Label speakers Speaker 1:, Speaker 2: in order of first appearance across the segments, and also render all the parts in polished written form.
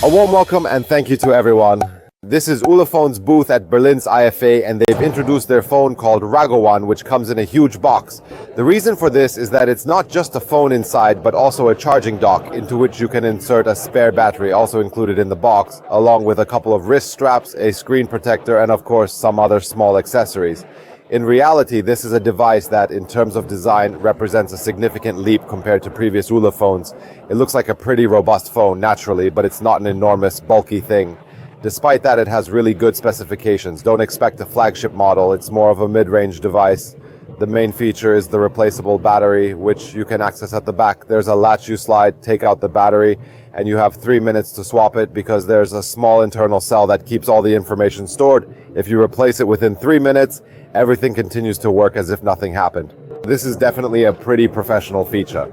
Speaker 1: A warm welcome and thank you to everyone. This is Ulefone's booth at Berlin's IFA, and they've introduced their phone called RugOne, which comes in a huge box. The reason for this is that it's not just a phone inside, but also a charging dock into which you can insert a spare battery, also included in the box, along with a couple of wrist straps, a screen protector, and of course some other small accessories. In reality, this is a device that, in terms of design, represents a significant leap compared to previous Ulefhones. It looks like a pretty robust phone, naturally, but it's not an enormous, bulky thing. Despite that, it has really good specifications. Don't expect a flagship model, it's more of a mid-range device. The main feature is the replaceable battery, which you can access at the back. There's a latch you slide, take out the battery, and you have 3 minutes to swap it because there's a small internal cell that keeps all the information stored. If you replace it within 3 minutes, everything continues to work as if nothing happened. This is definitely a pretty professional feature.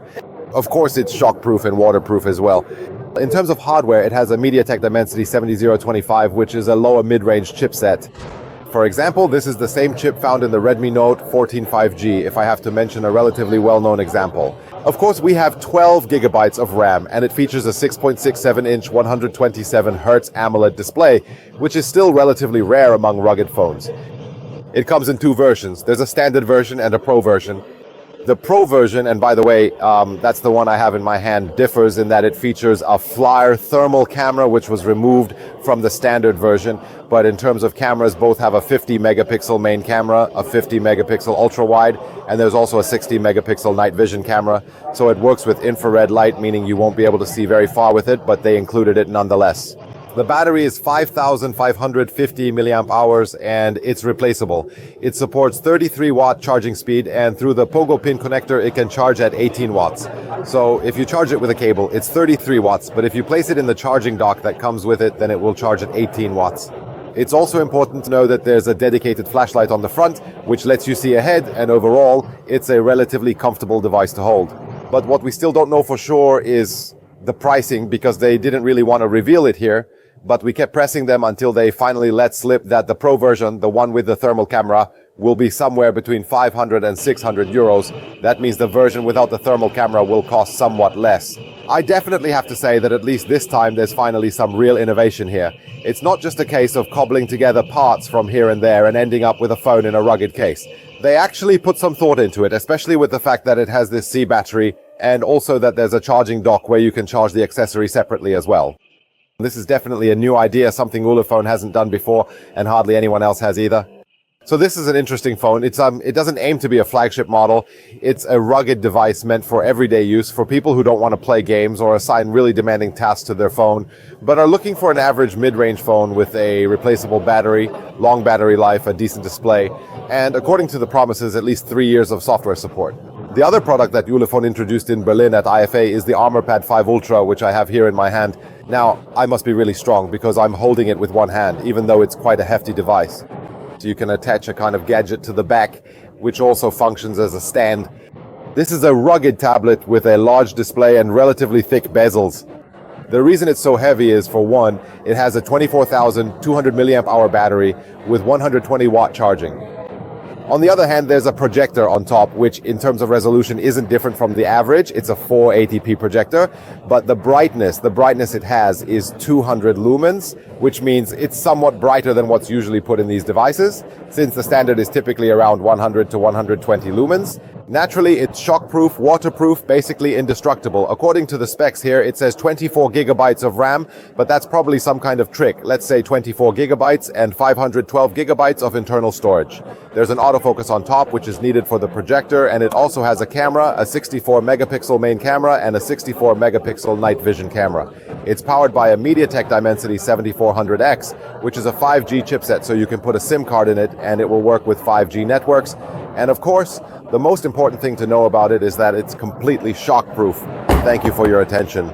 Speaker 1: Of course, it's shockproof and waterproof as well. In terms of hardware, it has a MediaTek Dimensity 7025, which is a lower mid-range chipset. For example, this is the same chip found in the Redmi Note 14 5G, if I have to mention a relatively well-known example. Of course, we have 12 gigabytes of RAM, and it features a 6.67-inch 127Hz AMOLED display, which is still relatively rare among rugged phones. It comes in two versions. There's a standard version and a Pro version. The Pro version, and by the way, that's the one I have in my hand, differs in that it features a Flyer thermal camera, which was removed from the standard version. But in terms of cameras, both have a 50 megapixel main camera, a 50 megapixel ultra wide, and there's also a 60 megapixel night vision camera. So it works with infrared light, meaning you won't be able to see very far with it, but they included it nonetheless. The battery is 5,550 milliamp hours and it's replaceable. It supports 33 watt charging speed, and through the Pogo pin connector it can charge at 18 watts. So if you charge it with a cable, it's 33 watts, but if you place it in the charging dock that comes with it, then it will charge at 18 watts. It's also important to know that there's a dedicated flashlight on the front, which lets you see ahead, and overall, it's a relatively comfortable device to hold. But what we still don't know for sure is the pricing, because they didn't really want to reveal it here. But we kept pressing them until they finally let slip that the Pro version, the one with the thermal camera, will be somewhere between 500 and 600 euros. That means the version without the thermal camera will cost somewhat less. I definitely have to say that at least this time there's finally some real innovation here. It's not just a case of cobbling together parts from here and there and ending up with a phone in a rugged case. They actually put some thought into it, especially with the fact that it has this C battery, and also that there's a charging dock where you can charge the accessory separately as well. This is definitely a new idea, something Ulefone hasn't done before, and hardly anyone else has either. So this is an interesting phone. It doesn't aim to be a flagship model. It's a rugged device meant for everyday use, for people who don't want to play games or assign really demanding tasks to their phone, but are looking for an average mid-range phone with a replaceable battery, long battery life, a decent display, and according to the promises, at least 3 years of software support. The other product that Ulefone introduced in Berlin at IFA is the ArmorPad 5 Ultra, which I have here in my hand. Now, I must be really strong because I'm holding it with one hand, even though it's quite a hefty device. So you can attach a kind of gadget to the back, which also functions as a stand. This is a rugged tablet with a large display and relatively thick bezels. The reason it's so heavy is, for one, it has a 24,200 milliamp hour battery with 120 watt charging. On the other hand, there's a projector on top, which in terms of resolution isn't different from the average. It's a 480p projector, but the brightness it has is 200 lumens, which means it's somewhat brighter than what's usually put in these devices, since the standard is typically around 100 to 120 lumens. Naturally, it's shockproof, waterproof, basically indestructible. According to the specs here, it says 24 gigabytes of RAM, but that's probably some kind of trick. Let's say 24 gigabytes and 512 gigabytes of internal storage. There's an autofocus on top, which is needed for the projector, and it also has a camera, a 64 megapixel main camera, and a 64 megapixel night vision camera. It's powered by a MediaTek Dimensity 7400X, which is a 5G chipset, so you can put a SIM card in it, and it will work with 5G networks. And of course, the most important thing to know about it is that it's completely shockproof. Thank you for your attention.